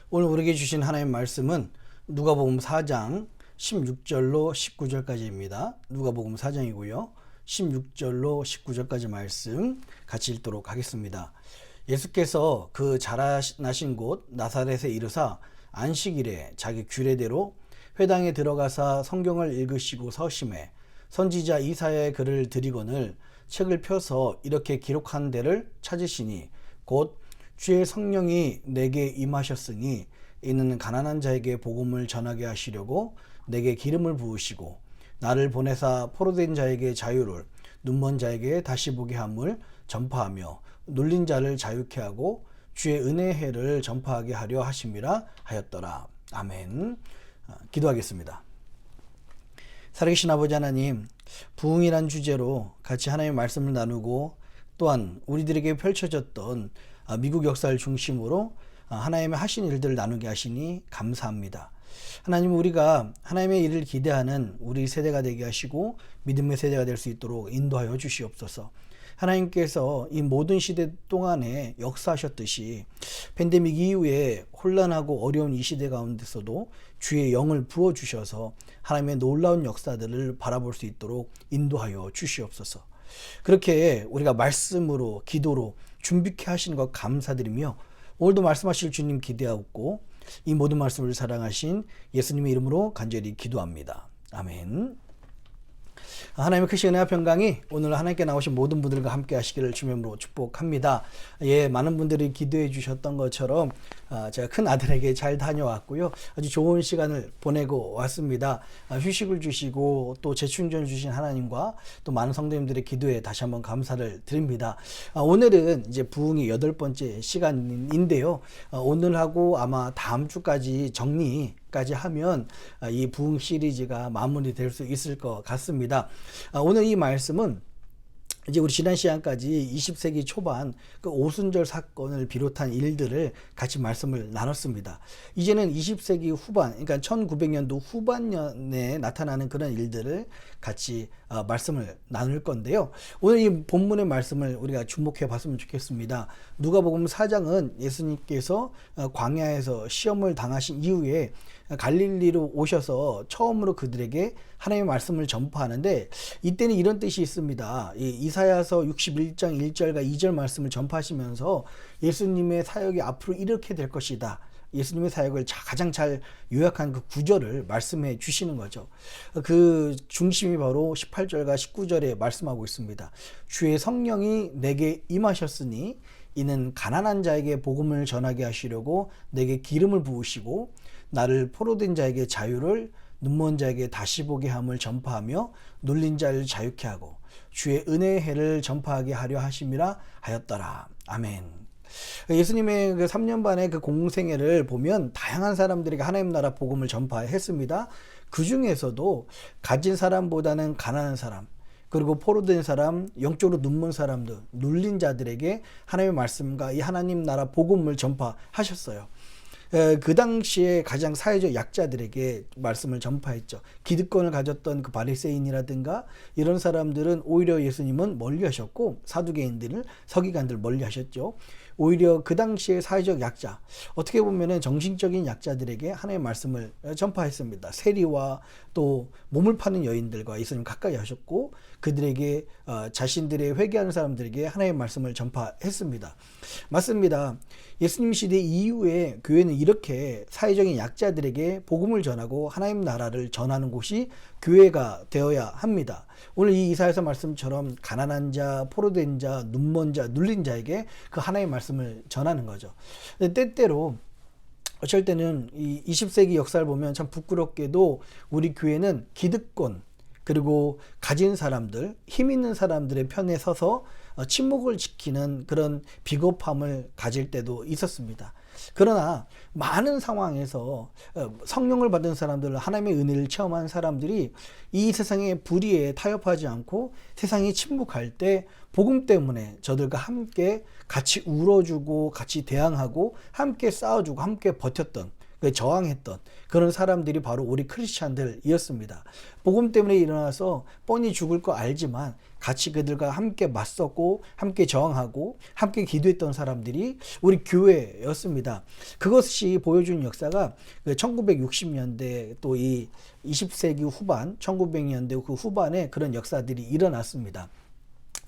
오늘 우리에게 주신 하나님의 말씀은 누가복음 4장 16절로 19절까지입니다. 누가복음 4장이고요. 16절로 19절까지 말씀 같이 읽도록 하겠습니다. 예수께서 그 자라나신 곳 나사렛에 이르사 안식일에 자기 규례대로 회당에 들어가사 성경을 읽으시고 서심해 선지자 이사야의 글을 드리거늘 책을 펴서 이렇게 기록한 데를 찾으시니 곧 주의 성령이 내게 임하셨으니 이는 가난한 자에게 복음을 전하게 하시려고 내게 기름을 부으시고 나를 보내사 포로된 자에게 자유를 눈먼 자에게 다시 보게 함을 전파하며 눌린 자를 자유케 하고 주의 은혜의 해를 전파하게 하려 하심이라 하였더라. 아멘. 기도하겠습니다. 살아계신 아버지 하나님, 부흥이란 주제로 같이 하나님의 말씀을 나누고 또한 우리들에게 펼쳐졌던 미국 역사를 중심으로 하나님의 하신 일들을 나누게 하시니 감사합니다. 하나님, 우리가 하나님의 일을 기대하는 우리 세대가 되게 하시고 믿음의 세대가 될 수 있도록 인도하여 주시옵소서. 하나님께서 이 모든 시대 동안에 역사하셨듯이 팬데믹 이후에 혼란하고 어려운 이 시대 가운데서도 주의 영을 부어주셔서 하나님의 놀라운 역사들을 바라볼 수 있도록 인도하여 주시옵소서. 그렇게 우리가 말씀으로 기도로 준비케 하시는 것 감사드리며 오늘도 말씀하실 주님 기대하고 이 모든 말씀을 사랑하신 예수님의 이름으로 간절히 기도합니다. 아멘. 하나님의 크신 은혜와 평강이 오늘 하나님께 나오신 모든 분들과 함께 하시기를 주님으로 축복합니다. 많은 분들이 기도해 주셨던 것처럼 제가 큰 아들에게 잘 다녀왔고요. 아주 좋은 시간을 보내고 왔습니다. 휴식을 주시고 또 재충전을 주신 하나님과 또 많은 성도님들의 기도에 다시 한번 감사를 드립니다. 오늘은 이제 부흥의 8번째 시간인데요. 오늘하고 아마 다음 주까지 정리까지 하면 이 부흥 시리즈가 마무리될 수 있을 것 같습니다. 오늘 이 말씀은 이제 우리 지난 시간까지 20세기 초반 그 오순절 사건을 비롯한 일들을 같이 말씀을 나눴습니다. 이제는 20세기 후반, 그러니까 1900년도 후반년에 나타나는 그런 일들을 같이 말씀을 나눌 건데요. 오늘 이 본문의 말씀을 우리가 주목해 봤으면 좋겠습니다. 누가복음 4장은 예수님께서 광야에서 시험을 당하신 이후에 갈릴리로 오셔서 처음으로 그들에게 하나님의 말씀을 전파하는데, 이때는 이런 뜻이 있습니다. 이사야서 61장 1절과 2절 말씀을 전파하시면서 예수님의 사역이 앞으로 이렇게 될 것이다, 예수님의 사역을 가장 잘 요약한 그 구절을 말씀해 주시는 거죠. 그 중심이 바로 18절과 19절에 말씀하고 있습니다. 주의 성령이 내게 임하셨으니 이는 가난한 자에게 복음을 전하게 하시려고 내게 기름을 부으시고 나를 포로된 자에게 자유를 눈먼 자에게 다시 보게 함을 전파하며 눌린 자를 자유케 하고 주의 은혜의 해를 전파하게 하려 하심이라 하였더라. 아멘. 예수님의 그 3년 반의 그 공생애를 보면 다양한 사람들에게 하나님 나라 복음을 전파했습니다. 그 중에서도 가진 사람보다는 가난한 사람, 그리고 포로된 사람, 영적으로 눈먼 사람들, 눌린 자들에게 하나님의 말씀과 이 하나님 나라 복음을 전파하셨어요. 그 당시에 가장 사회적 약자들에게 말씀을 전파했죠. 기득권을 가졌던 그 바리새인이라든가 이런 사람들은 오히려 예수님은 멀리하셨고, 사두개인들을, 서기관들 멀리하셨죠. 오히려 그 당시에 사회적 약자, 어떻게 보면은 정신적인 약자들에게 하나님의 말씀을 전파했습니다. 세리와 또 몸을 파는 여인들과 예수님 가까이 하셨고, 그들에게 자신들의 회개하는 사람들에게 하나님의 말씀을 전파했습니다. 맞습니다. 예수님 시대 이후에 교회는 이렇게 사회적인 약자들에게 복음을 전하고 하나님 나라를 전하는 곳이 교회가 되어야 합니다. 오늘 이 이사야서 말씀처럼 가난한 자, 포로된 자, 눈먼 자, 눌린 자에게 그 하나님의 말씀을 전하는 거죠. 때때로 어쩔 때는 이 20세기 역사를 보면 참 부끄럽게도 우리 교회는 기득권, 그리고 가진 사람들, 힘 있는 사람들의 편에 서서 침묵을 지키는 그런 비겁함을 가질 때도 있었습니다. 그러나 많은 상황에서 성령을 받은 사람들, 하나님의 은혜를 체험한 사람들이 이 세상의 불의에 타협하지 않고 세상이 침묵할 때 복음 때문에 저들과 함께 같이 울어주고 같이 대항하고 함께 싸워주고 함께 버텼던 그 저항했던 그런 사람들이 바로 우리 크리스찬들이었습니다. 복음 때문에 일어나서 뻔히 죽을 거 알지만 같이 그들과 함께 맞섰고 함께 저항하고 함께 기도했던 사람들이 우리 교회였습니다. 그것이 보여준 역사가 1960년대 또 이 20세기 후반 1900년대 그 후반에 그런 역사들이 일어났습니다.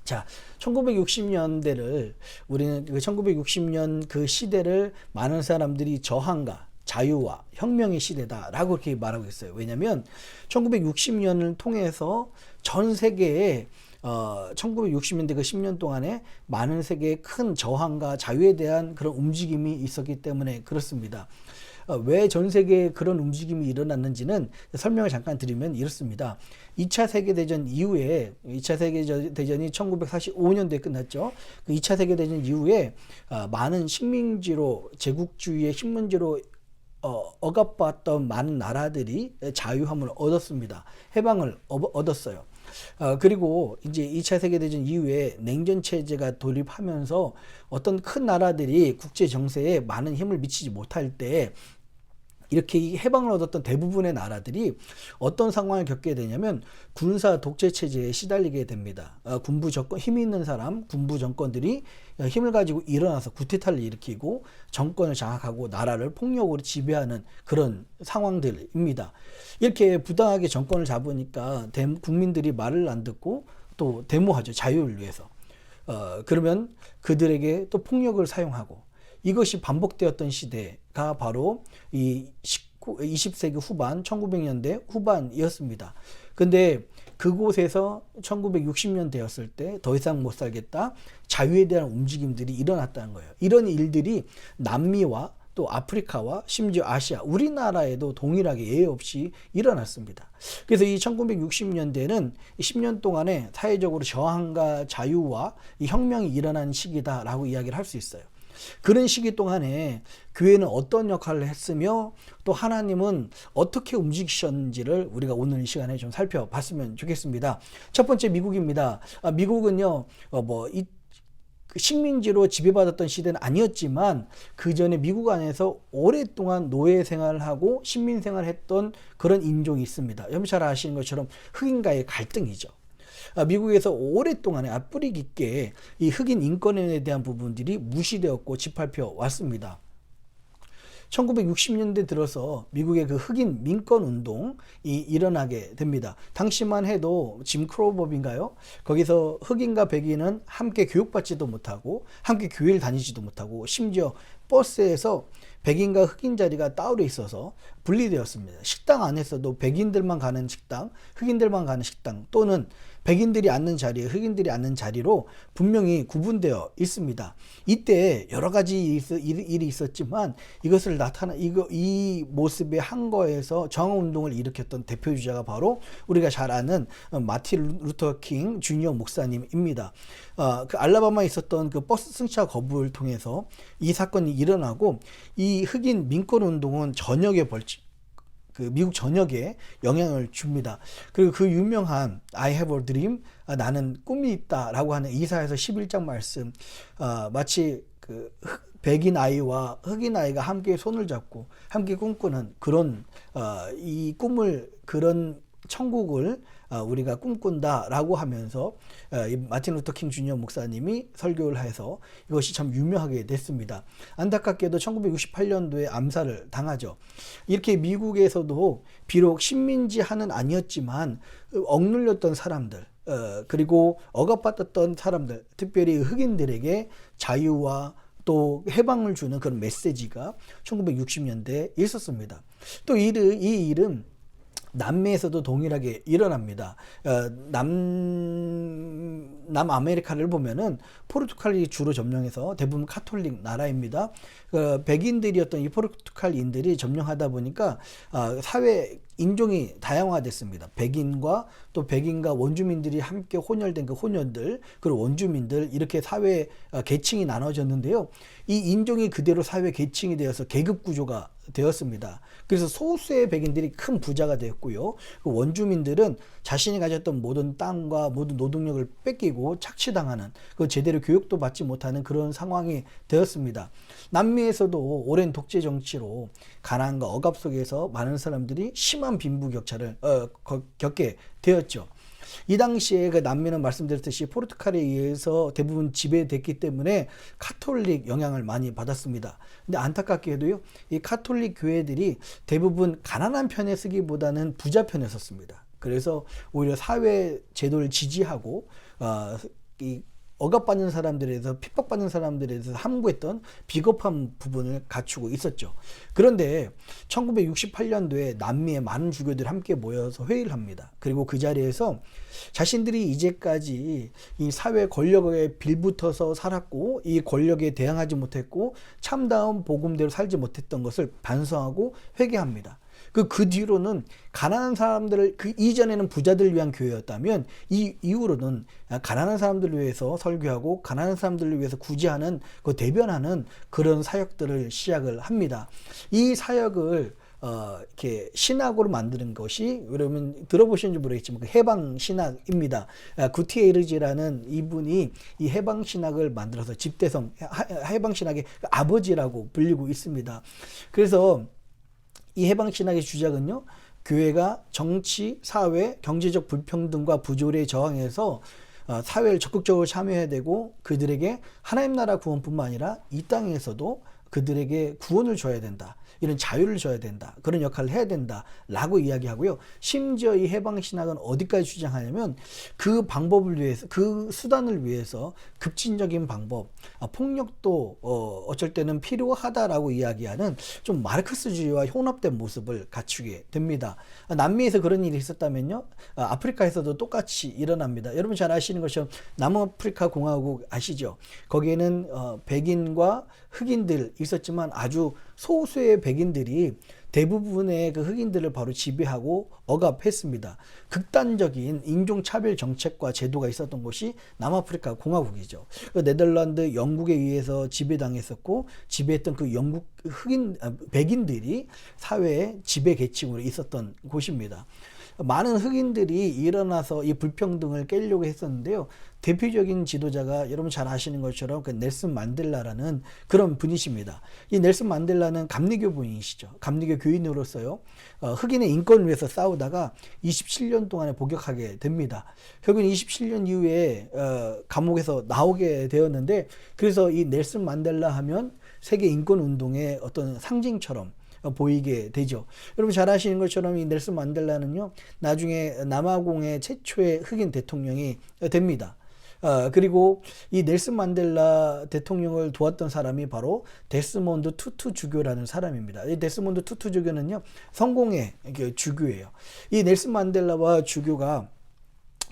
자, 1960년대를 우리는 1960년 그 시대를 많은 사람들이 저항과 자유와 혁명의 시대다라고 이렇게 말하고 있어요. 왜냐하면 1960년을 통해서 전 세계에 1960년대 그 10년 동안에 많은 세계의 큰 저항과 자유에 대한 그런 움직임이 있었기 때문에 그렇습니다. 왜 전 세계에 그런 움직임이 일어났는지는 설명을 잠깐 드리면 이렇습니다. 2차 세계대전 이후에 2차 세계대전이 1945년도에 끝났죠. 그 2차 세계대전 이후에 많은 식민지로 제국주의의 식민지로 억압받던 많은 나라들이 자유함을 얻었습니다. 해방을 얻었어요. 그리고 이제 2차 세계대전 이후에 냉전 체제가 돌입하면서 어떤 큰 나라들이 국제 정세에 많은 힘을 미치지 못할 때 이렇게 해방을 얻었던 대부분의 나라들이 어떤 상황을 겪게 되냐면 군사 독재 체제에 시달리게 됩니다. 군부 정권, 힘이 있는 사람, 군부 정권들이 힘을 가지고 일어나서 쿠데타를 일으키고 정권을 장악하고 나라를 폭력으로 지배하는 그런 상황들입니다. 이렇게 부당하게 정권을 잡으니까 국민들이 말을 안 듣고 또 데모하죠. 자유를 위해서. 그러면 그들에게 또 폭력을 사용하고 이것이 반복되었던 시대가 바로 이 20세기 후반 1900년대 후반이었습니다. 근데 그곳에서 1960년대였을 때 더 이상 못 살겠다 자유에 대한 움직임들이 일어났다는 거예요. 이런 일들이 남미와 또 아프리카와 심지어 아시아 우리나라에도 동일하게 예외 없이 일어났습니다. 그래서 이 1960년대는 10년 동안에 사회적으로 저항과 자유와 이 혁명이 일어난 시기다라고 이야기를 할 수 있어요. 그런 시기 동안에 교회는 어떤 역할을 했으며 또 하나님은 어떻게 움직이셨는지를 우리가 오늘 이 시간에 좀 살펴봤으면 좋겠습니다. 첫 번째 미국입니다. 미국은요 식민지로 지배받았던 시대는 아니었지만 그 전에 미국 안에서 오랫동안 노예 생활을 하고 식민 생활을 했던 그런 인종이 있습니다. 여러분 잘 아시는 것처럼 흑인과의 갈등이죠. 미국에서 오랫동안에 뿌리 깊게 이 흑인 인권에 대한 부분들이 무시되었고 짓밟혀 왔습니다. 1960년대 들어서 미국의 그 흑인 민권 운동이 일어나게 됩니다. 당시만 해도 짐 크로우 법인가요? 거기서 흑인과 백인은 함께 교육받지도 못하고 함께 교회를 다니지도 못하고 심지어 버스에서 백인과 흑인 자리가 따로 있어서 분리되었습니다. 식당 안에서도 백인들만 가는 식당, 흑인들만 가는 식당 또는 백인들이 앉는 자리에 흑인들이 앉는 자리로 분명히 구분되어 있습니다. 이때 여러 가지 일이 있었지만 이것을 이 모습의 한 거에서 저항운동을 일으켰던 대표주자가 바로 우리가 잘 아는 마틴 루터 킹 주니어 목사님입니다. 그 알라바마에 있었던 그 버스 승차 거부를 통해서 이 사건이 일어나고 이 흑인 민권운동은 그 미국 전역에 영향을 줍니다. 그리고 그 유명한 I have a dream, 나는 꿈이 있다라고 하는 이사야서 11장 말씀, 마치 그 백인 아이와 흑인 아이가 함께 손을 잡고 함께 꿈꾸는 그런 이 꿈을 그런 천국을 우리가 꿈꾼다라고 하면서 마틴 루터 킹 주니어 목사님이 설교를 해서 이것이 참 유명하게 됐습니다. 안타깝게도 1968년도에 암살을 당하죠. 이렇게 미국에서도 비록 식민지하는 아니었지만 억눌렸던 사람들 그리고 억압받았던 사람들 특별히 흑인들에게 자유와 또 해방을 주는 그런 메시지가 1960년대에 있었습니다. 또 이 일은 남미에서도 동일하게 일어납니다. 남아메리카를 보면은 포르투갈이 주로 점령해서 대부분 카톨릭 나라입니다. 백인들이었던 이 포르투갈인들이 점령하다 보니까 사회 인종이 다양화됐습니다. 백인과 또 백인과 원주민들이 함께 혼혈된 그 혼혈들, 그리고 원주민들, 이렇게 사회 계층이 나눠졌는데요. 이 인종이 그대로 사회 계층이 되어서 계급 구조가 되었습니다. 그래서 소수의 백인들이 큰 부자가 되었고요. 그 원주민들은 자신이 가졌던 모든 땅과 모든 노동력을 뺏기고 착취당하는, 그 제대로 교육도 받지 못하는 그런 상황이 되었습니다. 남미에서도 오랜 독재 정치로 가난과 억압 속에서 많은 사람들이 심한 빈부격차를 겪게 되었죠. 이 당시에 그 남미는 말씀드렸듯이 포르투갈에 의해서 대부분 지배됐기 때문에 카톨릭 영향을 많이 받았습니다. 근데 안타깝게도요, 이 카톨릭 교회들이 대부분 가난한 편에 쓰기보다는 부자 편에 섰습니다. 그래서 오히려 사회 제도를 지지하고 이 억압받는 사람들에 대해서, 핍박받는 사람들에 대해서 함구했던 비겁한 부분을 갖추고 있었죠. 그런데 1968년도에 남미의 많은 주교들이 함께 모여서 회의를 합니다. 그리고 그 자리에서 자신들이 이제까지 이 사회 권력에 빌붙어서 살았고 이 권력에 대항하지 못했고 참다운 복음대로 살지 못했던 것을 반성하고 회개합니다. 그 뒤로는 가난한 사람들을, 그 이전에는 부자들을 위한 교회였다면 이 이후로는 가난한 사람들을 위해서 설교하고 가난한 사람들을 위해서 구제하는, 그 대변하는 그런 사역들을 시작을 합니다. 이 사역을 이렇게 신학으로 만드는 것이, 여러분 들어보셨는지 모르겠지만 그 해방 신학입니다. 구티에르지라는 이분이 이 해방 신학을 만들어서 집대성 해방 신학의 아버지라고 불리고 있습니다. 그래서 이 해방신학의 주작은요, 교회가 정치, 사회, 경제적 불평등과 부조리에 저항해서 사회를 적극적으로 참여해야 되고 그들에게 하나님 나라 구원뿐만 아니라 이 땅에서도 그들에게 구원을 줘야 된다. 이런 자유를 줘야 된다. 그런 역할을 해야 된다. 라고 이야기하고요. 심지어 이 해방신학은 어디까지 주장하냐면 그 방법을 위해서, 그 수단을 위해서 급진적인 방법, 폭력도 어쩔 때는 필요하다라고 이야기하는 좀 마르크스주의와 혼합된 모습을 갖추게 됩니다. 남미에서 그런 일이 있었다면요, 아프리카에서도 똑같이 일어납니다. 여러분 잘 아시는 것처럼 남아프리카 공화국 아시죠? 거기에는 백인과 흑인들 있었지만 아주 소수의 백인들이 대부분의 그 흑인들을 바로 지배하고 억압했습니다. 극단적인 인종차별 정책과 제도가 있었던 곳이 남아프리카 공화국이죠. 네덜란드, 영국에 의해서 지배당했었고 지배했던 그 영국 백인들이 사회의 지배 계층으로 있었던 곳입니다. 많은 흑인들이 일어나서 이 불평등을 깨려고 했었는데요. 대표적인 지도자가 여러분 잘 아시는 것처럼 그 넬슨 만델라라는 그런 분이십니다. 이 넬슨 만델라는 감리교 분이시죠. 감리교 교인으로서요, 흑인의 인권을 위해서 싸우다가 27년 동안에 복역하게 됩니다. 결국은 27년 이후에 감옥에서 나오게 되었는데, 그래서 이 넬슨 만델라 하면 세계 인권 운동의 어떤 상징처럼 보이게 되죠. 여러분 잘 아시는 것처럼 이 넬슨 만델라는요, 나중에 남아공의 최초의 흑인 대통령이 됩니다. 그리고 이 넬슨 만델라 대통령을 도왔던 사람이 바로 데스몬드 투투 주교라는 사람입니다. 이 데스몬드 투투 주교는요, 성공의 주교예요. 이 넬슨 만델라와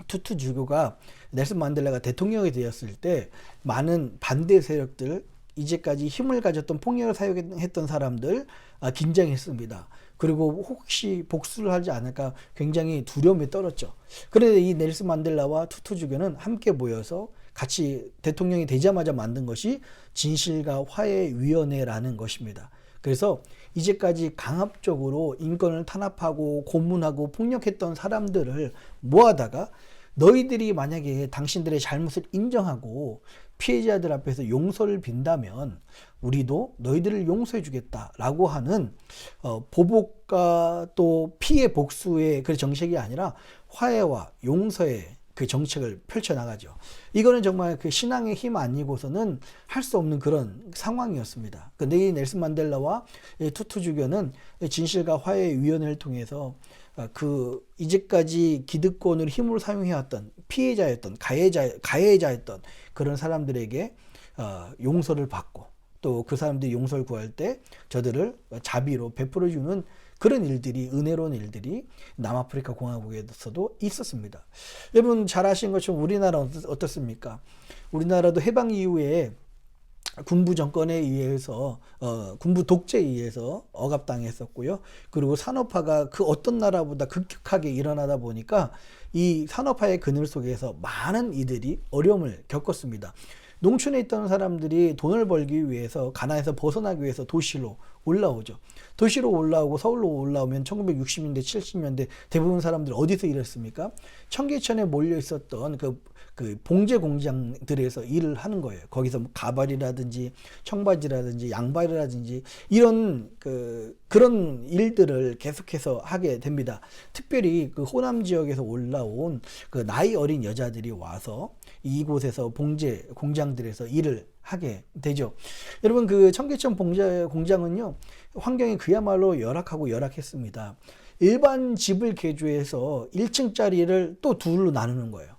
투투 주교가 넬슨 만델라가 대통령이 되었을 때 많은 반대 세력들, 이제까지 힘을 가졌던 폭력을 사용했던 사람들 긴장했습니다. 그리고 혹시 복수를 하지 않을까 굉장히 두려움에 떨었죠. 그런데 이 넬슨 만델라와 투투 주교는 함께 모여서 같이 대통령이 되자마자 만든 것이 진실과 화해위원회라는 것입니다. 그래서 이제까지 강압적으로 인권을 탄압하고 고문하고 폭력했던 사람들을 모아다가 너희들이 만약에 당신들의 잘못을 인정하고 피해자들 앞에서 용서를 빈다면 우리도 너희들을 용서해 주겠다라고 하는 보복과 또 피해 복수의 그 정책이 아니라 화해와 용서의 그 정책을 펼쳐나가죠. 이거는 정말 그 신앙의 힘 아니고서는 할 수 없는 그런 상황이었습니다. 근데 이 넬슨 만델라와 투투 주교는 진실과 화해의 위원회를 통해서 그 이제까지 기득권을 힘으로 사용해왔던 피해자였던 가해자였던 그런 사람들에게 용서를 받고 또 그 사람들이 용서를 구할 때 저들을 자비로 베풀어주는 그런 일들이, 은혜로운 일들이 남아프리카 공화국에서도 있었습니다. 여러분 잘 아시는 것처럼 우리나라 어떻습니까? 우리나라도 해방 이후에 군부 정권에 의해서 군부 독재에 의해서 억압당했었고요. 그리고 산업화가 그 어떤 나라보다 급격하게 일어나다 보니까 이 산업화의 그늘 속에서 많은 이들이 어려움을 겪었습니다. 농촌에 있던 사람들이 돈을 벌기 위해서 가난에서 벗어나기 위해서 도시로 올라오죠. 도시로 올라오고 서울로 올라오면 1960년대, 70년대 대부분 사람들 어디서 일했습니까? 청계천에 몰려 있었던 그 봉제 공장들에서 일을 하는 거예요. 거기서 뭐 가발이라든지 청바지라든지 양발이라든지 이런 그런 일들을 계속해서 하게 됩니다. 특별히 그 호남 지역에서 올라온 그 나이 어린 여자들이 와서 이곳에서 봉제 공장들에서 일을 하게 되죠. 여러분, 그 청계천 봉제 공장은요, 환경이 그야말로 열악하고 열악했습니다. 일반 집을 개조해서 1층짜리를 또 둘로 나누는 거예요.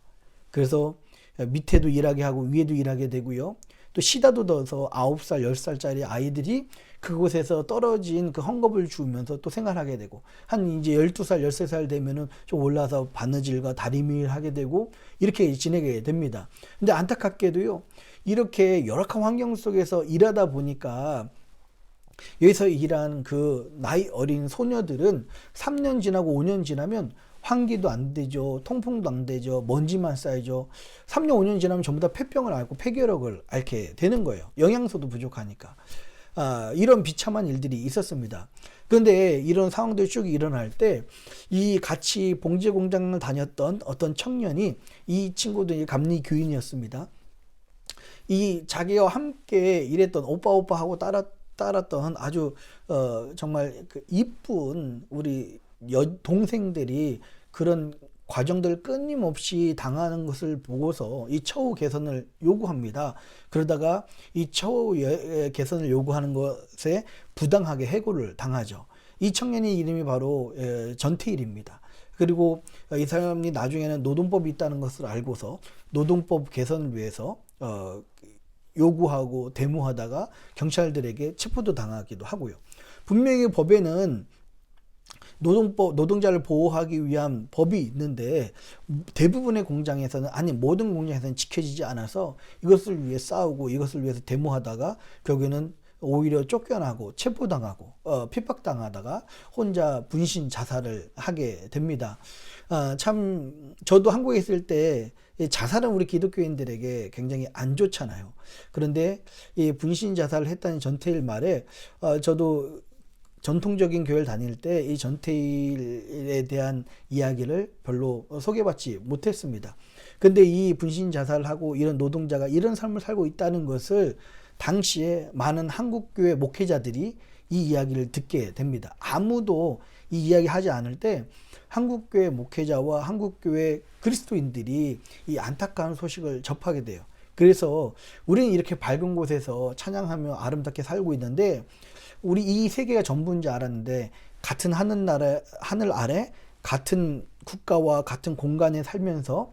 그래서 밑에도 일하게 하고 위에도 일하게 되고요. 또 시다도 넣어서 9살, 10살짜리 아이들이 그곳에서 떨어진 그 헝겊을 주우면서 또 생활하게 되고, 한 이제 12살, 13살 되면은 좀 올라서 바느질과 다리미를 하게 되고, 이렇게 지내게 됩니다. 근데 안타깝게도요, 이렇게 열악한 환경 속에서 일하다 보니까 여기서 일한 그 나이 어린 소녀들은 3년 지나고 5년 지나면 환기도 안 되죠. 통풍도 안 되죠. 먼지만 쌓이죠. 3년, 5년 지나면 전부 다 폐병을 앓고 폐결핵을 앓게 되는 거예요. 영양소도 부족하니까. 이런 비참한 일들이 있었습니다. 그런데 이런 상황들이 쭉 일어날 때 이 같이 봉제 공장을 다녔던 어떤 청년이, 이 친구들이 감리 교인이었습니다. 이 자기와 함께 일했던 오빠 하고 따랐던 아주 정말 그 이쁜 우리 동생들이 그런 과정들을 끊임없이 당하는 것을 보고서 이 처우 개선을 요구합니다. 그러다가 이 처우 개선을 요구하는 것에 부당하게 해고를 당하죠. 이 청년의 이름이 바로 전태일입니다. 그리고 이 사람이 나중에는 노동법이 있다는 것을 알고서 노동법 개선을 위해서 요구하고 데모하다가 경찰들에게 체포도 당하기도 하고요. 분명히 법에는 노동자를 보호하기 위한 법이 있는데 대부분의 공장에서는, 아니 모든 공장에서는 지켜지지 않아서 이것을 위해 싸우고 이것을 위해서 데모하다가 결국에는 오히려 쫓겨나고 체포당하고 핍박당하다가 혼자 분신 자살을 하게 됩니다. 참 저도 한국에 있을 때 자살은 우리 기독교인들에게 굉장히 안 좋잖아요. 그런데 이 분신 자살을 했다는 전태일 말에 저도 전통적인 교회를 다닐 때 이 전태일에 대한 이야기를 별로 소개받지 못했습니다. 근데 이 분신 자살을 하고 이런 노동자가 이런 삶을 살고 있다는 것을 당시에 많은 한국교회 목회자들이 이 이야기를 듣게 됩니다. 아무도 이 이야기 하지 않을 때 한국교회 목회자와 한국교회 그리스도인들이 이 안타까운 소식을 접하게 돼요. 그래서 우리는 이렇게 밝은 곳에서 찬양하며 아름답게 살고 있는데, 우리 이 세계가 전부인 줄 알았는데 같은 하늘 아래 같은 국가와 같은 공간에 살면서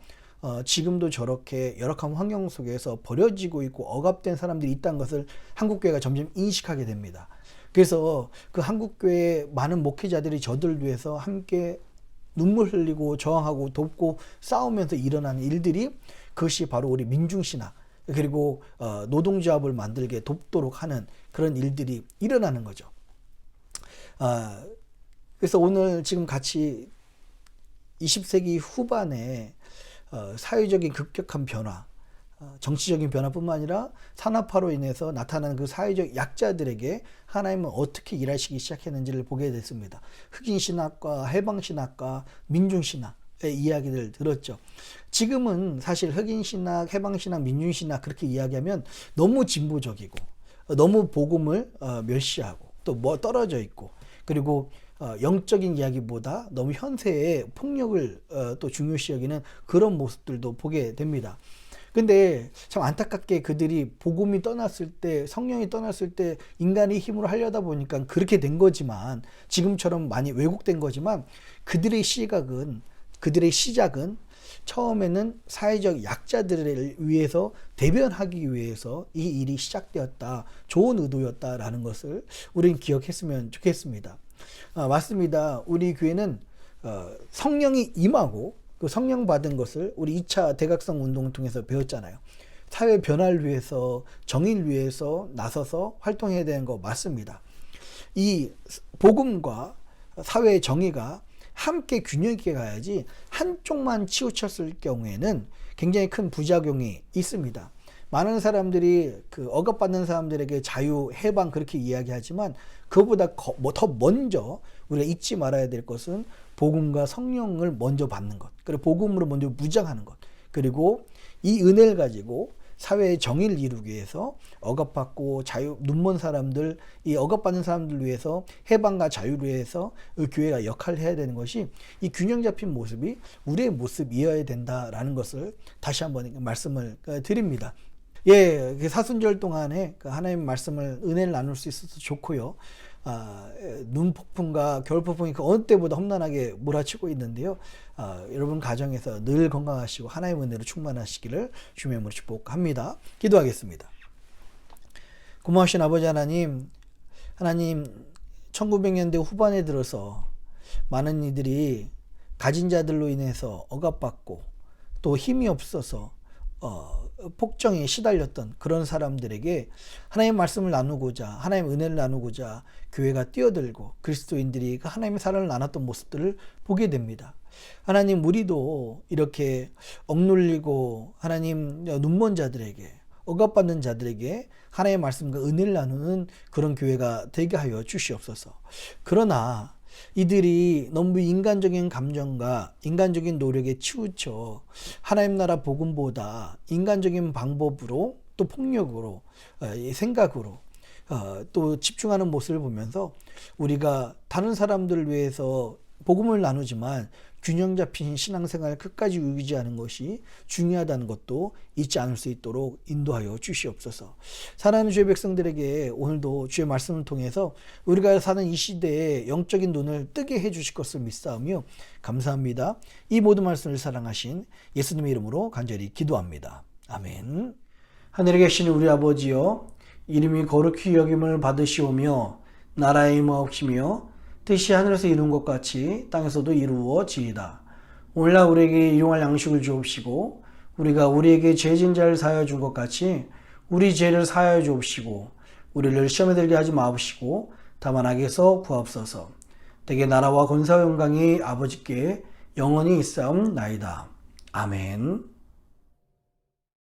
지금도 저렇게 열악한 환경 속에서 버려지고 있고 억압된 사람들이 있다는 것을 한국교회가 점점 인식하게 됩니다. 그래서 그 한국교회 많은 목회자들이 저들을 위해서 함께 눈물 흘리고 저항하고 돕고 싸우면서 일어나는 일들이, 그것이 바로 우리 민중신학, 그리고 노동조합을 만들게 돕도록 하는 그런 일들이 일어나는 거죠. 그래서 오늘 지금 같이 20세기 후반에 사회적인 급격한 변화, 정치적인 변화뿐만 아니라 산업화로 인해서 나타나는 그 사회적 약자들에게 하나님은 어떻게 일하시기 시작했는지를 보게 됐습니다. 흑인신학과 해방신학과 민중신학의 이야기를 들었죠. 지금은 사실 흑인신학, 해방신학, 민중신학 그렇게 이야기하면 너무 진보적이고 너무 복음을 멸시하고 또 뭐 떨어져 있고, 그리고 영적인 이야기보다 너무 현세의 폭력을 또 중요시 여기는 그런 모습들도 보게 됩니다. 근데 참 안타깝게 그들이 복음이 떠났을 때, 성령이 떠났을 때 인간의 힘으로 하려다 보니까 그렇게 된 거지만, 지금처럼 많이 왜곡된 거지만, 그들의 시작은 처음에는 사회적 약자들을 위해서 대변하기 위해서 이 일이 시작되었다, 좋은 의도였다라는 것을 우리는 기억했으면 좋겠습니다. 맞습니다. 우리 교회는 성령이 임하고 그 성령 받은 것을 우리 2차 대각성 운동을 통해서 배웠잖아요. 사회 변화를 위해서, 정의를 위해서 나서서 활동해야 되는 거 맞습니다. 이 복음과 사회의 정의가 함께 균형 있게 가야지 한쪽만 치우쳤을 경우에는 굉장히 큰 부작용이 있습니다. 많은 사람들이 그 억압받는 사람들에게 자유, 해방 그렇게 이야기하지만 그것보다 더 먼저 우리가 잊지 말아야 될 것은 복음과 성령을 먼저 받는 것, 그리고 복음으로 먼저 무장하는 것, 그리고 이 은혜를 가지고 사회의 정의를 이루기 위해서 억압받고 눈먼 사람들, 이 억압받는 사람들 위해서 해방과 자유를 위해서 교회가 역할을 해야 되는 것이 이 균형 잡힌 모습이 우리의 모습이어야 된다라는 것을 다시 한번 말씀을 드립니다. 예, 사순절 동안에 하나님의 말씀을 은혜를 나눌 수 있어서 좋고요. 눈폭풍과 겨울폭풍이 그 어느 때보다 험난하게 몰아치고 있는데요. 여러분 가정에서 늘 건강하시고 하나님의 은혜로 충만하시기를 주님의 이름으로 축복합니다. 기도하겠습니다. 고마우신 아버지 하나님, 1900년대 후반에 들어서 많은 이들이 가진 자들로 인해서 억압받고 또 힘이 없어서 폭정에 시달렸던 그런 사람들에게 하나님의 말씀을 나누고자, 하나님의 은혜를 나누고자 교회가 뛰어들고 그리스도인들이 그 하나님의 사랑을 나눴던 모습들을 보게 됩니다. 하나님, 우리도 이렇게 억눌리고 하나님 눈먼 자들에게, 억압받는 자들에게 하나님의 말씀과 은혜를 나누는 그런 교회가 되게 하여 주시옵소서. 그러나 이들이 너무 인간적인 감정과 인간적인 노력에 치우쳐 하나님 나라 복음보다 인간적인 방법으로 또 폭력으로 생각으로 또 집중하는 모습을 보면서 우리가 다른 사람들을 위해서 복음을 나누지만 균형 잡힌 신앙생활을 끝까지 유지하는 것이 중요하다는 것도 잊지 않을 수 있도록 인도하여 주시옵소서. 사랑하는 주의 백성들에게 오늘도 주의 말씀을 통해서 우리가 사는 이 시대에 영적인 눈을 뜨게 해주실 것을 믿사오며 감사합니다. 이 모든 말씀을 사랑하신 예수님의 이름으로 간절히 기도합니다. 아멘. 하늘에 계신 우리 아버지여, 이름이 거룩히 여김을 받으시오며 나라의 임하옵시며 뜻이 하늘에서 이룬 것 같이 땅에서도 이루어지이다. 오늘날 우리에게 일용할 양식을 주옵시고 우리가 우리에게 죄진 자를 사하여 준 것 같이 우리 죄를 사하여 주옵시고 우리를 시험에 들게 하지 마옵시고 다만 악에서 구하옵소서. 대개 나라와 권세와 영광이 아버지께 영원히 있사옵나이다. 아멘.